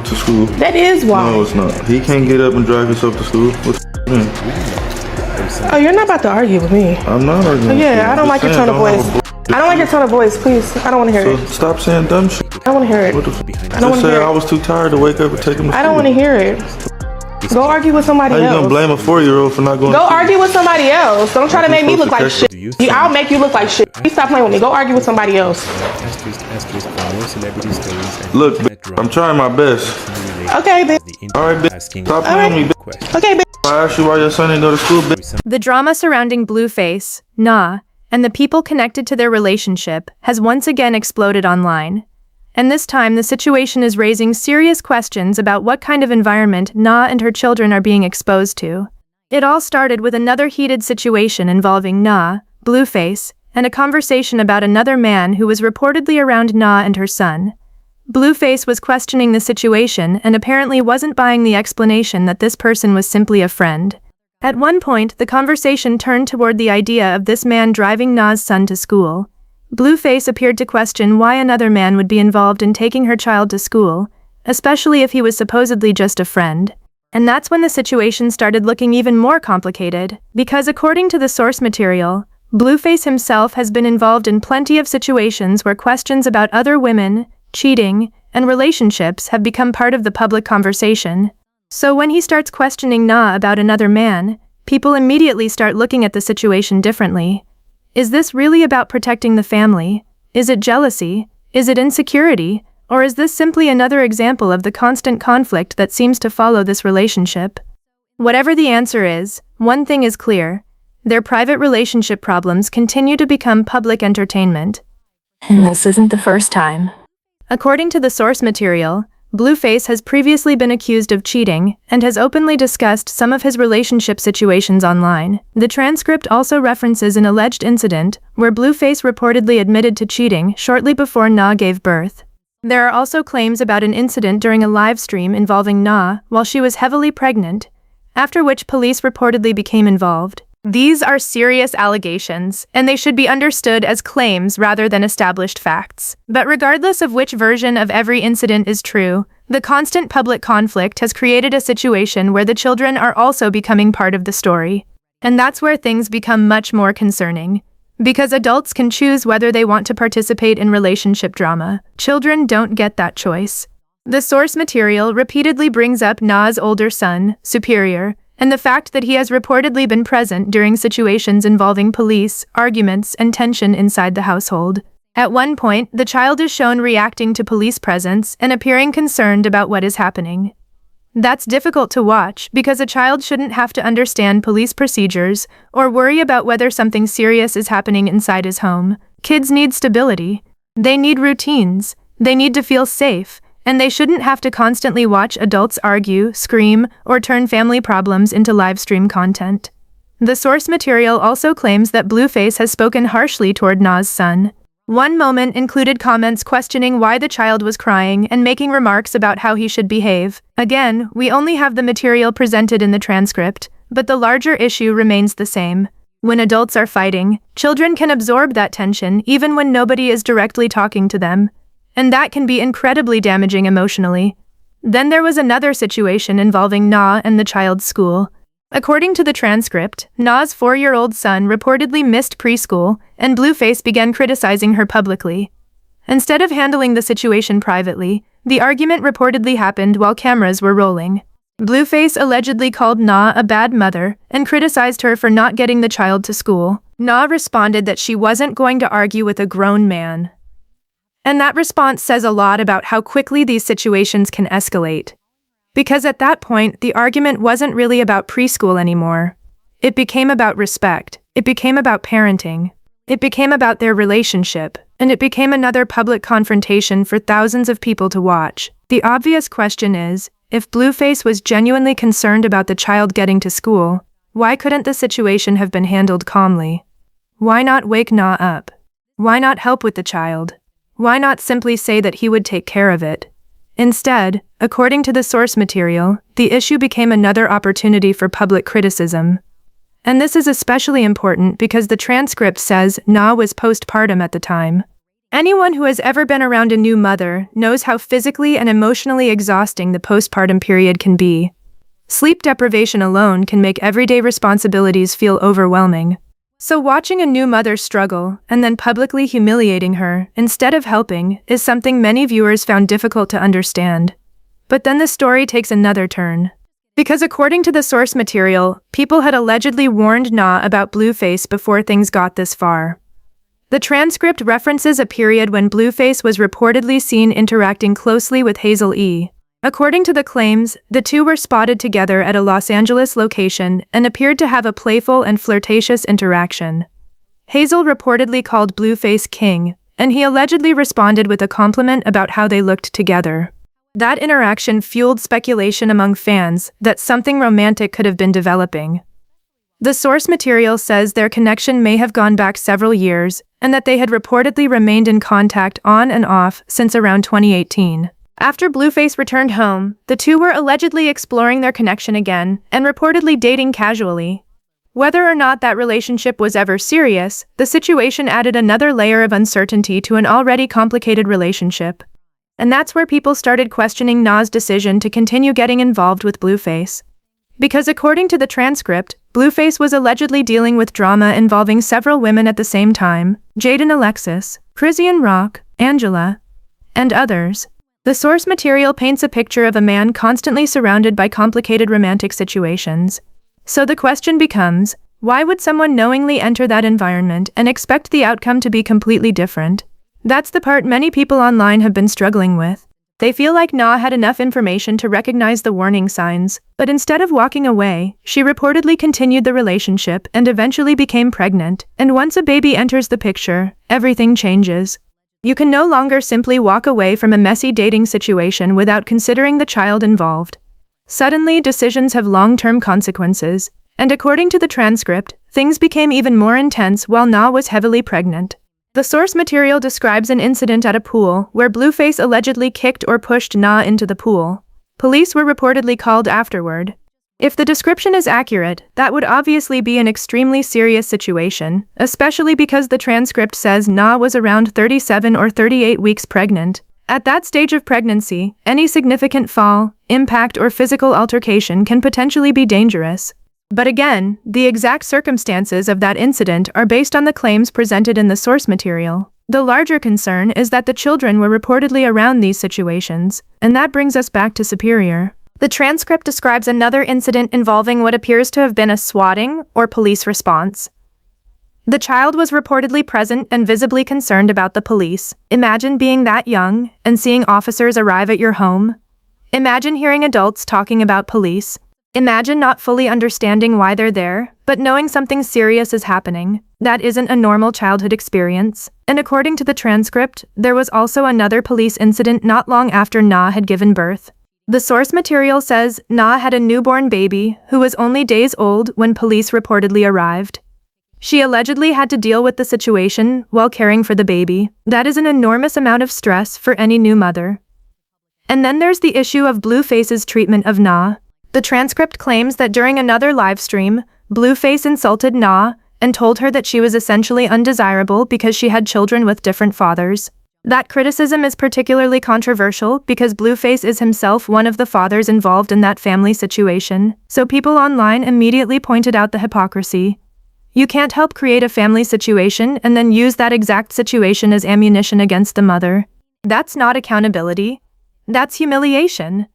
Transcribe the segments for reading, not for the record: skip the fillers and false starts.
child to school. That is why. No, it's not. He can't get up and drive himself to school. What the mean? Oh, you're not about to argue with me. I'm not arguing with you. Yeah, I don't like your tone of voice. I don't like your tone of voice, please. I don't want to hear So it. stop saying dumb shit. I don't want to hear it. What the I don't want Just to say hear I it. was too tired to wake up and take him to school. I don't want to hear it. Go argue with somebody How you else. gonna blame a 4-year-old for not going Go to school? argue with somebody else. Don't try to make me look like shit. I'll make you look like shit. You stop playing with me. Go argue with somebody else. Look, bitch, I'm trying my best. Okay, bitch. All right, bitch. Stop playing with me, bitch. Okay, bitch. I asked you why your son didn't go to school, bitch. The drama surrounding Blueface, Nevaeh, and the people connected to their relationship has once again exploded online. And this time, the situation is raising serious questions about what kind of environment Nevaeh and her children are being exposed to. It all started with another heated situation involving Nevaeh, Blueface, and a conversation about another man who was reportedly around Nevaeh and her son. Blueface was questioning the situation and apparently wasn't buying the explanation that this person was simply a friend. At one point, the conversation turned toward the idea of this man driving Nevaeh's son to school. Blueface appeared to question why another man would be involved in taking her child to school, especially if he was supposedly just a friend. And that's when the situation started looking even more complicated, because according to the source material, Blueface himself has been involved in plenty of situations where questions about other women, cheating, and relationships have become part of the public conversation. So when he starts questioning Nevaeh about another man, people immediately start looking at the situation differently. Is this really about protecting the family? Is it jealousy? Is it insecurity? Or is this simply another example of the constant conflict that seems to follow this relationship? Whatever the answer is, one thing is clear. Their private relationship problems continue to become public entertainment. And this isn't the first time. According to the source material, Blueface has previously been accused of cheating and has openly discussed some of his relationship situations online. The transcript also references an alleged incident where Blueface reportedly admitted to cheating shortly before Nevaeh gave birth. There are also claims about an incident during a live stream involving Nevaeh while she was heavily pregnant, after which police reportedly became involved. These are serious allegations, and they should be understood as claims rather than established facts. But regardless of which version of every incident is true, the constant public conflict has created a situation where the children are also becoming part of the story. And that's where things become much more concerning. Because adults can choose whether they want to participate in relationship drama, children don't get that choice. The source material repeatedly brings up Nevaeh's older son, Superior, and the fact that he has reportedly been present during situations involving police, arguments, and tension inside the household. At one point, the child is shown reacting to police presence and appearing concerned about what is happening. That's difficult to watch because a child shouldn't have to understand police procedures or worry about whether something serious is happening inside his home. Kids need stability. They need routines. They need to feel safe. And they shouldn't have to constantly watch adults argue, scream, or turn family problems into live stream content. The source material also claims that Blueface has spoken harshly toward Nevaeh's son. One moment included comments questioning why the child was crying and making remarks about how he should behave. Again, we only have the material presented in the transcript, but the larger issue remains the same. When adults are fighting, children can absorb that tension even when nobody is directly talking to them. And that can be incredibly damaging emotionally. Then there was another situation involving Nevaeh and the child's school. According to the transcript, Nevaeh's 4-year-old son reportedly missed preschool, and Blueface began criticizing her publicly. Instead of handling the situation privately, the argument reportedly happened while cameras were rolling. Blueface allegedly called Nevaeh a bad mother and criticized her for not getting the child to school. Nevaeh responded that she wasn't going to argue with a grown man. And that response says a lot about how quickly these situations can escalate. Because at that point, the argument wasn't really about preschool anymore. It became about respect. It became about parenting. It became about their relationship. And it became another public confrontation for thousands of people to watch. The obvious question is, if Blueface was genuinely concerned about the child getting to school, why couldn't the situation have been handled calmly? Why not wake Nevaeh up? Why not help with the child? Why not simply say that he would take care of it? Instead, according to the source material, the issue became another opportunity for public criticism. And this is especially important because the transcript says Nevaeh was postpartum at the time. Anyone who has ever been around a new mother knows how physically and emotionally exhausting the postpartum period can be. Sleep deprivation alone can make everyday responsibilities feel overwhelming. So watching a new mother struggle and then publicly humiliating her instead of helping is something many viewers found difficult to understand. But then the story takes another turn. Because according to the source material, people had allegedly warned Nevaeh about Blueface before things got this far. The transcript references a period when Blueface was reportedly seen interacting closely with Hazel E. According to the claims, the two were spotted together at a Los Angeles location and appeared to have a playful and flirtatious interaction. Hazel reportedly called Blueface king, and he allegedly responded with a compliment about how they looked together. That interaction fueled speculation among fans that something romantic could have been developing. The source material says their connection may have gone back several years, and that they had reportedly remained in contact on and off since around 2018. After Blueface returned home, the two were allegedly exploring their connection again and reportedly dating casually. Whether or not that relationship was ever serious, the situation added another layer of uncertainty to an already complicated relationship. And that's where people started questioning Nevaeh's decision to continue getting involved with Blueface. Because according to the transcript, Blueface was allegedly dealing with drama involving several women at the same time: Jaidyn Alexis, Chrisean, Angela, and others. The source material paints a picture of a man constantly surrounded by complicated romantic situations. So the question becomes, why would someone knowingly enter that environment and expect the outcome to be completely different? That's the part many people online have been struggling with. They feel like Nevaeh had enough information to recognize the warning signs, but instead of walking away, she reportedly continued the relationship and eventually became pregnant, and once a baby enters the picture, everything changes. You can no longer simply walk away from a messy dating situation without considering the child involved. Suddenly, decisions have long-term consequences, and according to the transcript, things became even more intense while Nevaeh was heavily pregnant. The source material describes an incident at a pool where Blueface allegedly kicked or pushed Nevaeh into the pool. Police were reportedly called afterward. If the description is accurate, that would obviously be an extremely serious situation, especially because the transcript says Nevaeh was around 37 or 38 weeks pregnant. At that stage of pregnancy, any significant fall, impact, or physical altercation can potentially be dangerous. But again, the exact circumstances of that incident are based on the claims presented in the source material. The larger concern is that the children were reportedly around these situations, and that brings us back to Superior. The transcript describes another incident involving what appears to have been a swatting or police response. The child was reportedly present and visibly concerned about the police. Imagine being that young and seeing officers arrive at your home. Imagine hearing adults talking about police. Imagine not fully understanding why they're there, but knowing something serious is happening. That isn't a normal childhood experience. And according to the transcript, there was also another police incident not long after Nevaeh had given birth. The source material says Nevaeh had a newborn baby who was only days old when police reportedly arrived. She allegedly had to deal with the situation while caring for the baby. That is an enormous amount of stress for any new mother. And then there's the issue of Blueface's treatment of Nevaeh. The transcript claims that during another live stream, Blueface insulted Nevaeh and told her that she was essentially undesirable because she had children with different fathers. That criticism is particularly controversial because Blueface is himself one of the fathers involved in that family situation, so people online immediately pointed out the hypocrisy. You can't help create a family situation and then use that exact situation as ammunition against the mother. That's not accountability. That's humiliation.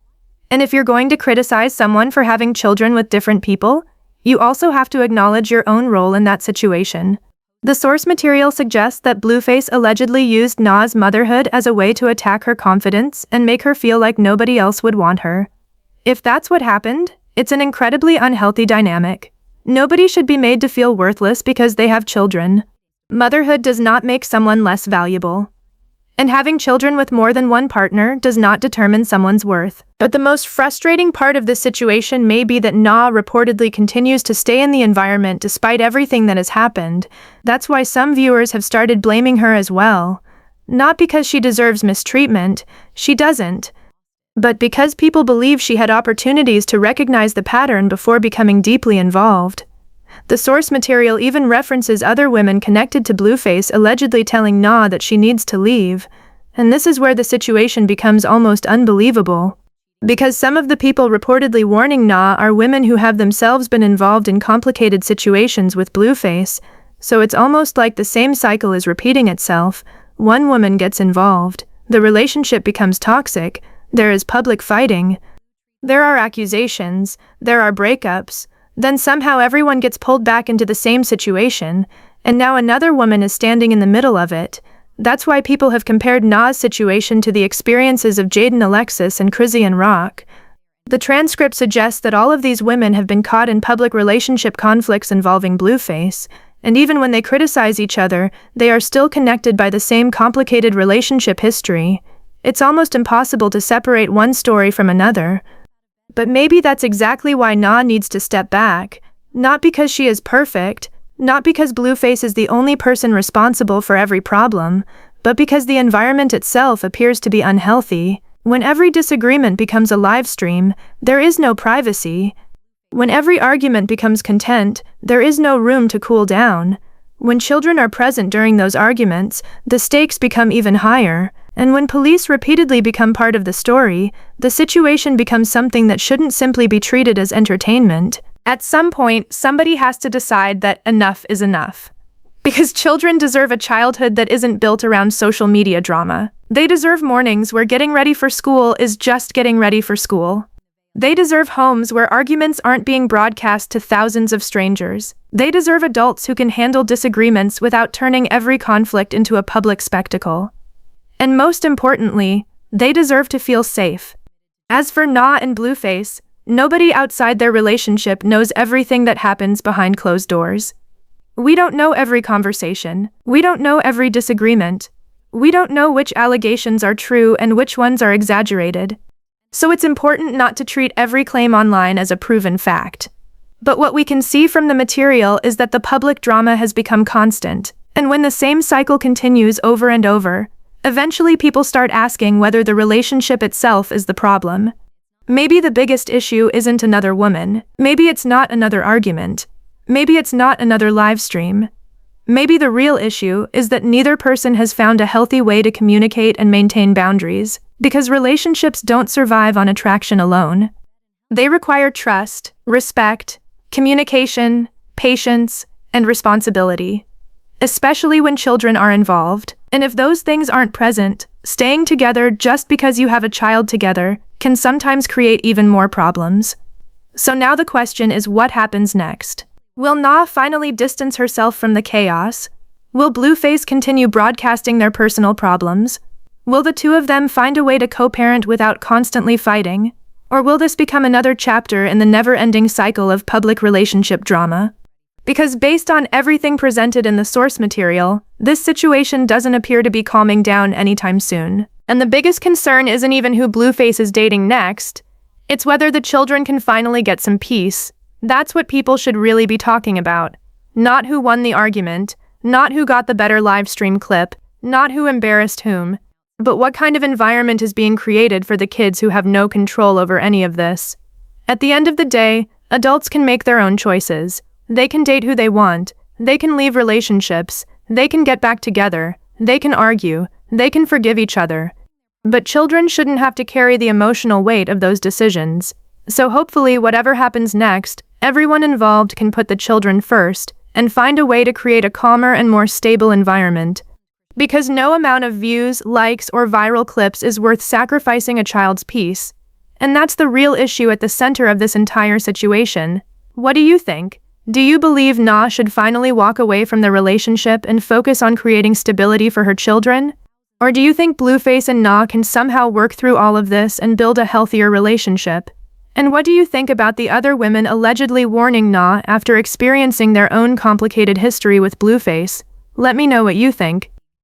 And if you're going to criticize someone for having children with different people, you also have to acknowledge your own role in that situation. The source material suggests that Blueface allegedly used Nevaeh's motherhood as a way to attack her confidence and make her feel like nobody else would want her. If that's what happened, it's an incredibly unhealthy dynamic. Nobody should be made to feel worthless because they have children. Motherhood does not make someone less valuable. And having children with more than one partner does not determine someone's worth. But the most frustrating part of this situation may be that Nevaeh reportedly continues to stay in the environment despite everything that has happened. That's why some viewers have started blaming her as well. Not because she deserves mistreatment, she doesn't. But because people believe she had opportunities to recognize the pattern before becoming deeply involved. The source material even references other women connected to Blueface allegedly telling Nevaeh that she needs to leave, and this is where the situation becomes almost unbelievable. Because some of the people reportedly warning Nevaeh are women who have themselves been involved in complicated situations with Blueface, so it's almost like the same cycle is repeating itself. One woman gets involved, the relationship becomes toxic, there is public fighting, there are accusations, there are breakups, then somehow everyone gets pulled back into the same situation, and now another woman is standing in the middle of it. That's why people have compared Nevaeh's situation to the experiences of Jaidyn Alexis and Chrisean. The transcript suggests that all of these women have been caught in public relationship conflicts involving Blueface, and even when they criticize each other, they are still connected by the same complicated relationship history. It's almost impossible to separate one story from another. But maybe that's exactly why Nevaeh needs to step back, not because she is perfect, not because Blueface is the only person responsible for every problem, but because the environment itself appears to be unhealthy. When every disagreement becomes a live stream, there is no privacy. When every argument becomes content, there is no room to cool down. When children are present during those arguments, the stakes become even higher. And when police repeatedly become part of the story, the situation becomes something that shouldn't simply be treated as entertainment. At some point, somebody has to decide that enough is enough. Because children deserve a childhood that isn't built around social media drama. They deserve mornings where getting ready for school is just getting ready for school. They deserve homes where arguments aren't being broadcast to thousands of strangers. They deserve adults who can handle disagreements without turning every conflict into a public spectacle. And most importantly, they deserve to feel safe. As for Nevaeh and Blueface, nobody outside their relationship knows everything that happens behind closed doors. We don't know every conversation. We don't know every disagreement. We don't know which allegations are true and which ones are exaggerated. So it's important not to treat every claim online as a proven fact. But what we can see from the material is that the public drama has become constant, and when the same cycle continues over and over, eventually people start asking whether the relationship itself is the problem. Maybe the biggest issue isn't another woman. Maybe it's not another argument. Maybe it's not another live stream. Maybe the real issue is that neither person has found a healthy way to communicate and maintain boundaries, because relationships don't survive on attraction alone. They require trust, respect, communication, patience, and responsibility. Especially when children are involved. And if those things aren't present, staying together just because you have a child together can sometimes create even more problems. So now the question is, what happens next? Will Nevaeh finally distance herself from the chaos? Will Blueface continue broadcasting their personal problems? Will the two of them find a way to co-parent without constantly fighting? Or will this become another chapter in the never-ending cycle of public relationship drama? Because based on everything presented in the source material, this situation doesn't appear to be calming down anytime soon. And the biggest concern isn't even who Blueface is dating next, it's whether the children can finally get some peace. That's what people should really be talking about. Not who won the argument, not who got the better live stream clip, not who embarrassed whom, but what kind of environment is being created for the kids who have no control over any of this. At the end of the day, adults can make their own choices. They can date who they want, they can leave relationships, they can get back together, they can argue, they can forgive each other. But children shouldn't have to carry the emotional weight of those decisions. So hopefully whatever happens next, everyone involved can put the children first and find a way to create a calmer and more stable environment. Because no amount of views, likes, or viral clips is worth sacrificing a child's peace. And that's the real issue at the center of this entire situation. What do you think? Do you believe Nevaeh should finally walk away from the relationship and focus on creating stability for her children? Or do you think Blueface and Nevaeh can somehow work through all of this and build a healthier relationship? And what do you think about the other women allegedly warning Nevaeh after experiencing their own complicated history with Blueface? Let me know what you think.